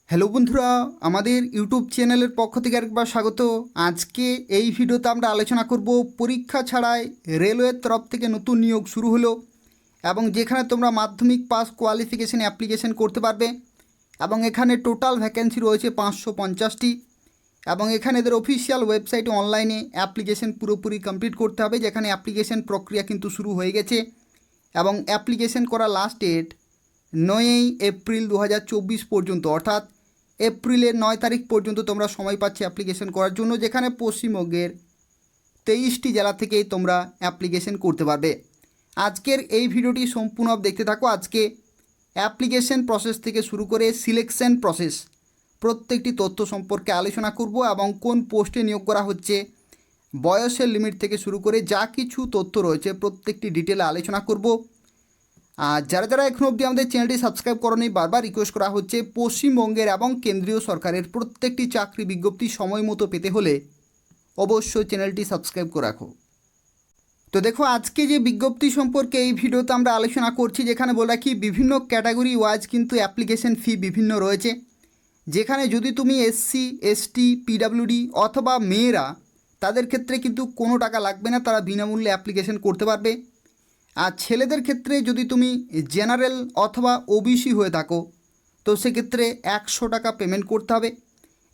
Hello বন্ধুরা, আমাদের YouTube চ্যানেলের পক্ষ থেকে আরেকবার স্বাগত। আজকে এই ভিডিওতে আমরা আলোচনা করব পরীক্ষা ছাড়াই রেলওয়ের তরফ থেকে নতুন নিয়োগ শুরু হলো এবং যেখানে তোমরা মাধ্যমিক পাস কোয়ালিফিকেশান অ্যাপ্লিকেশন করতে পারবে এবং এখানে টোটাল ভ্যাকেন্সি রয়েছে 550টি এবং এখানে এদের অফিসিয়াল ওয়েবসাইটে অনলাইনে অ্যাপ্লিকেশন পুরোপুরি কমপ্লিট করতে হবে, যেখানে অ্যাপ্লিকেশন প্রক্রিয়া কিন্তু শুরু হয়ে গেছে এবং অ্যাপ্লিকেশন করা লাস্ট ডেট 9ই এপ্রিল 2024 পর্যন্ত, অর্থাৎ এপ্রিলের 9 তারিখ পর্যন্ত তোমরা সময় পাচ্ছ অ্যাপ্লিকেশন করার জন্য, যেখানে পশ্চিমবঙ্গের 23টি জেলা থেকেই তোমরা অ্যাপ্লিকেশন করতে পারবে। আজকের এই ভিডিওটি সম্পূর্ণ দেখতে থাকো। আজকে অ্যাপ্লিকেশন প্রসেস থেকে শুরু করে সিলেকশন প্রসেস প্রত্যেকটি তথ্য সম্পর্কে আলোচনা করব এবং কোন পোস্টে নিয়োগ করা হচ্ছে, বয়সের লিমিট থেকে শুরু করে যা কিছু তথ্য রয়েছে প্রত্যেকটি ডিটেলে আলোচনা করব। আর যারা যারা এখন অবধি আমাদের চ্যানেলটি সাবস্ক্রাইব করেনি, বারবার রিকোয়েস্ট করা হচ্ছে, পশ্চিমবঙ্গের এবং কেন্দ্রীয় সরকারের প্রত্যেকটি চাকরি বিজ্ঞপ্তি সময় মতো পেতে হলে অবশ্যই চ্যানেলটি সাবস্ক্রাইব করে রাখো। তো দেখো, আজকে যে বিজ্ঞপ্তি সম্পর্কে এই ভিডিওতে আমরা আলোচনা করছি, যেখানে বলে রাখি বিভিন্ন ক্যাটাগরি ওয়াইজ কিন্তু অ্যাপ্লিকেশন ফি বিভিন্ন রয়েছে, যেখানে যদি তুমি এসসি, এসটি, পিডাব্লিউডি অথবা মেয়েরা, তাদের ক্ষেত্রে কিন্তু কোনো টাকা লাগবে না, তারা বিনামূল্যে অ্যাপ্লিকেশন করতে পারবে। আর ছেলেদের ক্ষেত্রে যদি তুমি জেনারেল অথবা ওবিসি হয়ে থাকো, তো সেক্ষেত্রে 100 টাকা পেমেন্ট করতে হবে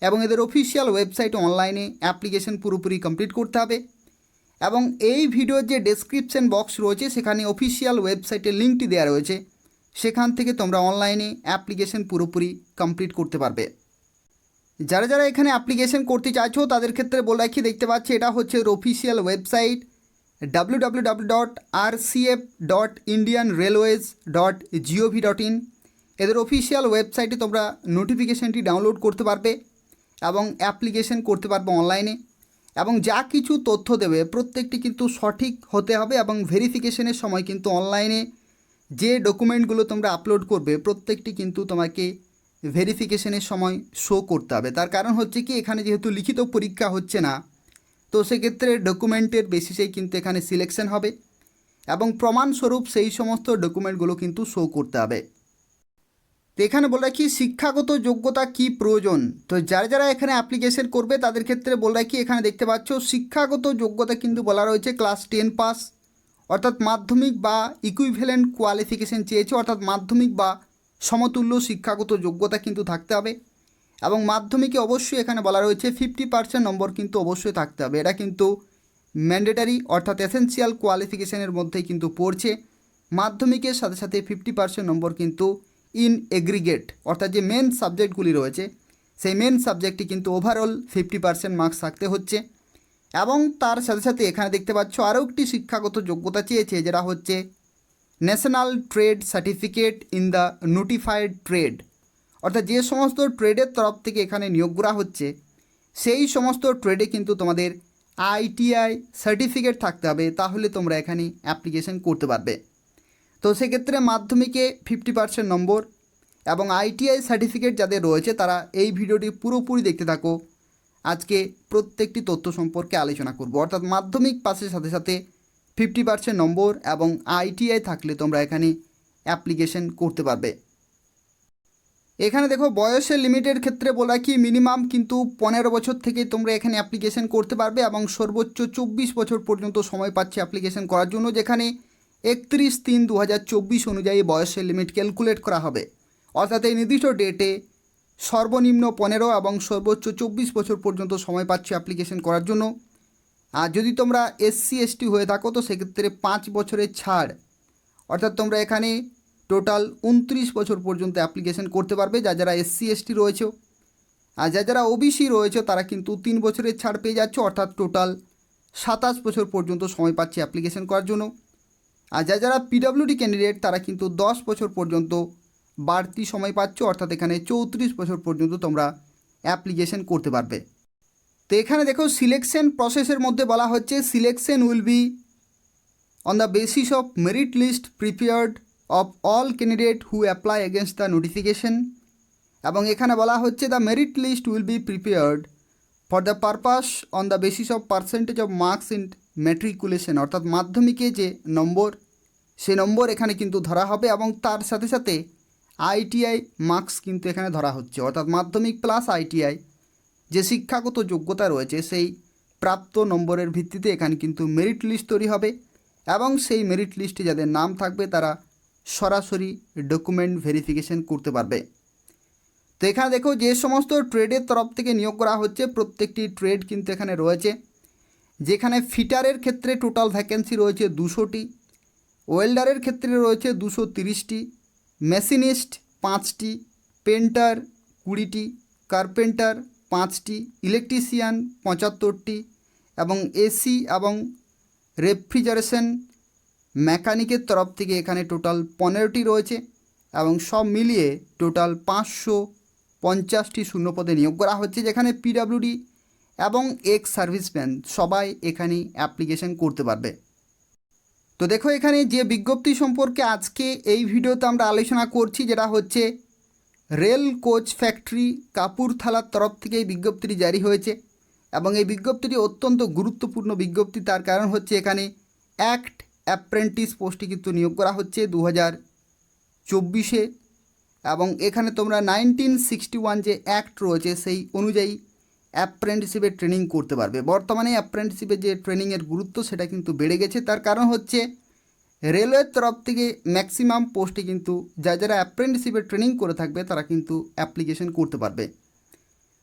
এবং এদের অফিসিয়াল ওয়েবসাইটে অনলাইনে অ্যাপ্লিকেশন পুরোপুরি কমপ্লিট করতে হবে। এবং এই ভিডিওর যে ডেসক্রিপশন বক্স রয়েছে, সেখানে অফিসিয়াল ওয়েবসাইটের লিঙ্কটি দেওয়া রয়েছে, সেখান থেকে তোমরা অনলাইনে অ্যাপ্লিকেশন পুরোপুরি কমপ্লিট করতে পারবে। যারা যারা এখানে অ্যাপ্লিকেশন করতে চাইছো তাদের ক্ষেত্রে বলে রাখি, দেখতে পাচ্ছি এটা হচ্ছে এর অফিসিয়াল ওয়েবসাইট www.rcf.indianrailways.gov.in। এদের অফিসিয়াল ওয়েবসাইটে তোমরা নোটিফিকেশানটি ডাউনলোড করতে পারবে এবং অ্যাপ্লিকেশন করতে পারবে অনলাইনে। এবং যা কিছু তথ্য দেবে প্রত্যেকটি কিন্তু সঠিক হতে হবে এবং ভেরিফিকেশনের সময় কিন্তু অনলাইনে যে ডকুমেন্টগুলো তোমরা আপলোড করবে প্রত্যেকটি কিন্তু তোমাকে ভেরিফিকেশনের সময় শো করতে হবে। তার কারণ হচ্ছে কি, এখানে যেহেতু লিখিত পরীক্ষা হচ্ছে না, তো সেক্ষেত্রে ডকুমেন্টের বেসিসেই কিন্তু এখানে সিলেকশন হবে এবং প্রমাণস্বরূপ সেই সমস্ত ডকুমেন্টগুলো কিন্তু শো করতে হবে। তো এখানে বলে রাখি শিক্ষাগত যোগ্যতা কি প্রয়োজন। তো যারা যারা এখানে অ্যাপ্লিকেশন করবে তাদের ক্ষেত্রে বলে রাখি, এখানে দেখতে পাচ্ছ শিক্ষাগত যোগ্যতা কিন্তু বলা রয়েছে ক্লাস 10 পাস, অর্থাৎ মাধ্যমিক বা ইকুইভ্যালেন্ট কোয়ালিফিকেশন চেয়েছে, অর্থাৎ মাধ্যমিক বা সমতুল্য শিক্ষাগত যোগ্যতা কিন্তু থাকতে হবে। এবং মাধ্যমিকে অবশ্যই এখানে বলা রয়েছে 50% নম্বর কিন্তু অবশ্যই থাকতে হবে। এটা কিন্তু ম্যান্ডেটারি, অর্থাৎ এসেনশিয়াল কোয়ালিফিকেশনের মধ্যেই কিন্তু পড়ছে। মাধ্যমিকের সাথে সাথে 50% নম্বর কিন্তু ইন এগ্রিগেট, অর্থাৎ যে মেন সাবজেক্টগুলি রয়েছে সেই মেন সাবজেক্টটি কিন্তু ওভারঅল 50% মার্কস থাকতে হচ্ছে। এবং তার সাথে সাথে এখানে দেখতে পাচ্ছ আরও একটি শিক্ষাগত যোগ্যতা চেয়েছে, যেটা হচ্ছে national trade certificate in the notified trade, অর্থাৎ যে সমস্ত ট্রেডের তরফ থেকে এখানে নিয়োগ করা হচ্ছে সেই সমস্ত ট্রেডে কিন্তু তোমাদের আইটিআই সার্টিফিকেট থাকতে হবে, তাহলে তোমরা এখানে অ্যাপ্লিকেশন করতে পারবে। তো সেক্ষেত্রে মাধ্যমিকে 50% নম্বর এবং আইটিআই সার্টিফিকেট যাদের রয়েছে তারা এই ভিডিওটি পুরোপুরি দেখতে থাকো। আজকে প্রত্যেকটি তথ্য সম্পর্কে আলোচনা করব, অর্থাৎ মাধ্যমিক পাসের সাথে সাথে 50% নম্বর এবং আইটিআই থাকলে তোমরা এখানে অ্যাপ্লিকেশন করতে পারবে। এখানে দেখো বয়সের লিমিটের ক্ষেত্রে বলা কি, মিনিমাম কিন্তু 15 বছর থেকে তোমরা এখানে অ্যাপ্লিকেশন করতে পারবে এবং সর্বোচ্চ 24 বছর পর্যন্ত সময় পাচ্ছে অ্যাপ্লিকেশন করার জন্য, যেখানে 31/3/2024 অনুযায়ী বয়সের লিমিট ক্যালকুলেট করা হবে। অর্থাৎ এই নির্দিষ্ট ডেটে সর্বনিম্ন 15 এবং সর্বোচ্চ 24 বছর পর্যন্ত সময় পাচ্ছে অ্যাপ্লিকেশন করার জন্য। আর যদি তোমরা এসসি এসটি হয়ে থাকো তো সেক্ষেত্রে 5 বছরের ছাড়, অর্থাৎ তোমরা এখানে টোটাল 29 বছর পর্যন্ত অ্যাপ্লিকেশন করতে পারবে যা যারা এসসি এসটি রয়েছে। আর যা যারা ওবিসি রয়েছে তারা কিন্তু 3 বছরের ছাড় পেয়ে যাচ্ছে, অর্থাৎ টোটাল 27 বছর পর্যন্ত সময় পাচ্ছে অ্যাপ্লিকেশন করার জন্য। আর যা যারা পিডাব্লিউডি ক্যান্ডিডেট তারা কিন্তু 10 বছর পর্যন্ত বাড়তি সময় পাচ্ছ, অর্থাৎ এখানে 34 বছর পর্যন্ত তোমরা অ্যাপ্লিকেশন করতে পারবে। তো এখানে দেখো সিলেকশন প্রসেসের মধ্যে বলা হচ্ছে selection will be on the basis of merit list prepared of all candidate who apply against the notification. এবং এখানে বলা হচ্ছে the merit list will be prepared for the purpose on the basis of percentage of marks in matriculation, অর্থাৎ মাধ্যমিকে যে নম্বর সেই নম্বর এখানে কিন্তু ধরা হবে এবং তার সাথে সাথে আইটিআই মার্কস কিন্তু এখানে ধরা হচ্ছে, অর্থাৎ মাধ্যমিক প্লাস আইটিআই যে শিক্ষাগত যোগ্যতা রয়েছে সেই প্রাপ্ত নম্বরের ভিত্তিতে এখানে কিন্তু মেরিট লিস্ট তৈরি হবে এবং সেই মেরিট লিস্টে যাদের নাম থাকবে তারা সরাসরি ডকুমেন্ট ভেরিফিকেশন করতে পারবে। তো এখানে দেখো যে সমস্ত ট্রেডের তরফ থেকে নিয়োগ করা হচ্ছে প্রত্যেকটি ট্রেড কিন্তু এখানে রয়েছে, যেখানে ফিটারের ক্ষেত্রে টোটাল ভ্যাকেন্সি রয়েছে 200টি, ওয়েল্ডারের ক্ষেত্রে রয়েছে 230টি, মেশিনিস্ট 5টি, পেন্টার 20টি, কার্পেন্টার 5টি, ইলেকট্রিশিয়ান 75টি এবং এসি এবং রেফ্রিজারেশন মেকানিকের তরফ থেকে এখানে টোটাল 15টি রয়েছে এবং সব মিলিয়ে টোটাল 550টি শূন্যপদে নিয়োগ করা হচ্ছে, যেখানে পিডাব্লিউডি এবং এক্স সার্ভিসম্যান সবাই এখানে অ্যাপ্লিকেশন করতে পারবে। তো দেখো এখানে যে বিজ্ঞপ্তি সম্পর্কে আজকে এই ভিডিওতে আমরা আলোচনা করছি, যেটা হচ্ছে রেল কোচ ফ্যাক্টরি কাপুরথালার তরফ থেকে এই বিজ্ঞপ্তিটি জারি হয়েছে এবং এই বিজ্ঞপ্তিটি অত্যন্ত গুরুত্বপূর্ণ বিজ্ঞপ্তি। তার কারণ হচ্ছে এখানে অ্যাক্ট অ্যাপ্রেন্টিস পোস্টে কিন্তু নিয়োগ করা হচ্ছে 2024 এবং এখানে তোমরা 1961 যে অ্যাক্ট রয়েছে সেই অনুযায়ী অ্যাপ্রেন্টিসশিপের ট্রেনিং করতে পারবে। বর্তমানে অ্যাপ্রেন্টিসশিপের যে ট্রেনিংয়ের গুরুত্ব সেটা কিন্তু বেড়ে গেছে, তার কারণ হচ্ছে রেলওয়ের তরফ থেকে ম্যাক্সিমাম পোস্টে কিন্তু যারা অ্যাপ্রেন্টিসশিপের ট্রেনিং করে থাকবে তারা কিন্তু অ্যাপ্লিকেশন করতে পারবে।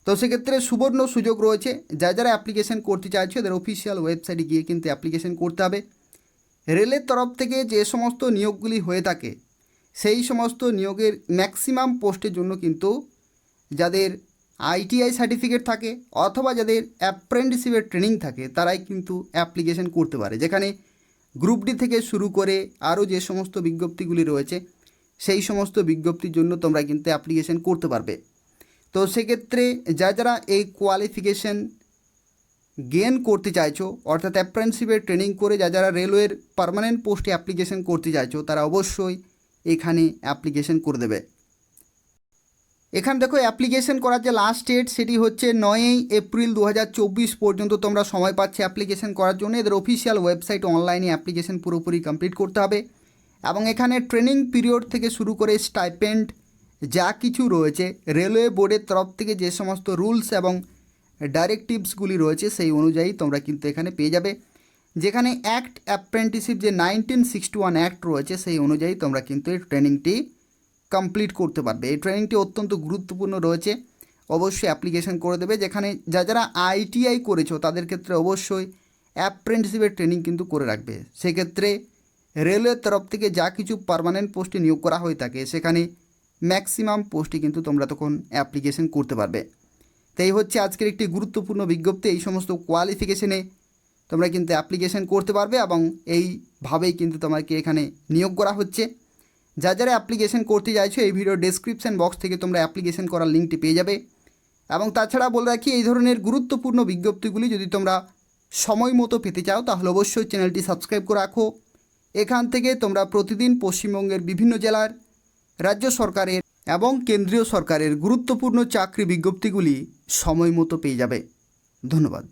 তো সেক্ষেত্রে সুবর্ণ সুযোগ রয়েছে, যারা অ্যাপ্লিকেশন করতে চাইছে ওদের অফিসিয়াল ওয়েবসাইটে গিয়ে কিন্তু অ্যাপ্লিকেশন করতে হবে। রেলের তরফ থেকে যে সমস্ত নিয়োগগুলি হয়ে থাকে সেই সমস্ত নিয়োগের ম্যাক্সিমাম পোস্টের জন্য কিন্তু যাদের আইটিআই সার্টিফিকেট থাকে অথবা যাদের অ্যাপ্রেন্টিসশিপের ট্রেনিং থাকে তারাই কিন্তু অ্যাপ্লিকেশন করতে পারে, যেখানে গ্রুপ ডি থেকে শুরু করে আরও যে সমস্ত বিজ্ঞপ্তিগুলি রয়েছে সেই সমস্ত বিজ্ঞপ্তির জন্য তোমরা কিন্তু অ্যাপ্লিকেশন করতে পারবে। তো সেক্ষেত্রে যারা এই কোয়ালিফিকেশন গেইন করতে চাইছো, অর্থাৎ অ্যাপ্রেন্টিসশিপের ট্রেনিং করে যারা রেলওয়ের পার্মানেন্ট পোস্টে অ্যাপ্লিকেশন করতে চাইছো তারা অবশ্যই এখানে অ্যাপ্লিকেশন করে দেবে। এখানে দেখো অ্যাপ্লিকেশন করার যে লাস্ট ডেট সেটি হচ্ছে 9 এপ্রিল 2024 পর্যন্ত তোমরা সময় পাচ্ছে অ্যাপ্লিকেশন করার জন্য। এদের অফিসিয়াল ওয়েবসাইট অনলাইনে অ্যাপ্লিকেশন পুরোপুরি কমপ্লিট করতে হবে এবং এখানে ট্রেনিং পিরিয়ড থেকে শুরু করে স্টাইপেন্ড যা কিছু রয়েছে রেলওয়ে বোর্ডের তরফ থেকে যে সমস্ত রুলস এবং ডাইরেক্টিভসগুলি রয়েছে সেই অনুযায়ী তোমরা কিন্তু এখানে পেয়ে যাবে, যেখানে অ্যাক্ট অ্যাপ্রেন্টিসশিপ যে 1961 অ্যাক্ট রয়েছে সেই অনুযায়ী তোমরা কিন্তু এই ট্রেনিংটি কমপ্লিট করতে পারবে। এই ট্রেনিংটি অত্যন্ত গুরুত্বপূর্ণ রয়েছে, অবশ্যই অ্যাপ্লিকেশন করে দেবে। যেখানে যারা আইটিআই করেছো তাদের ক্ষেত্রে অবশ্যই অ্যাপ্রেন্টিসশিপের ট্রেনিং কিন্তু করে রাখবে। সেক্ষেত্রে রেলওয়ের তরফ থেকে যা কিছু পার্মানেন্ট পোস্টে নিয়োগ করা হয়ে থাকে সেখানে ম্যাক্সিমাম পোস্টে কিন্তু তোমরা তখন অ্যাপ্লিকেশন করতে পারবে। তাই হচ্ছে আজকের একটি গুরুত্বপূর্ণ বিজ্ঞপ্তি, এই সমস্ত কোয়ালিফিকেশনে তোমরা কিন্তু অ্যাপ্লিকেশন করতে পারবে এবং এইভাবেই কিন্তু তোমাকে এখানে নিয়োগ করা হচ্ছে। যারা অ্যাপ্লিকেশন করতে চাইছো এই ভিডিও ডেসক্রিপশন বক্স থেকে তোমরা অ্যাপ্লিকেশন করার লিঙ্কটি পেয়ে যাবে। এবং তাছাড়া বলে রাখি এই ধরনের গুরুত্বপূর্ণ বিজ্ঞপ্তিগুলি যদি তোমরা সময় মতো পেতে চাও তাহলে অবশ্যই চ্যানেলটি সাবস্ক্রাইব করে রাখো। এখান থেকে তোমরা প্রতিদিন পশ্চিমবঙ্গের বিভিন্ন জেলার, রাজ্য সরকারের এবং কেন্দ্রীয় সরকারের গুরুত্বপূর্ণ চাকরি বিজ্ঞপ্তিগুলি সময় মতো পেয়ে যাবে। ধন্যবাদ।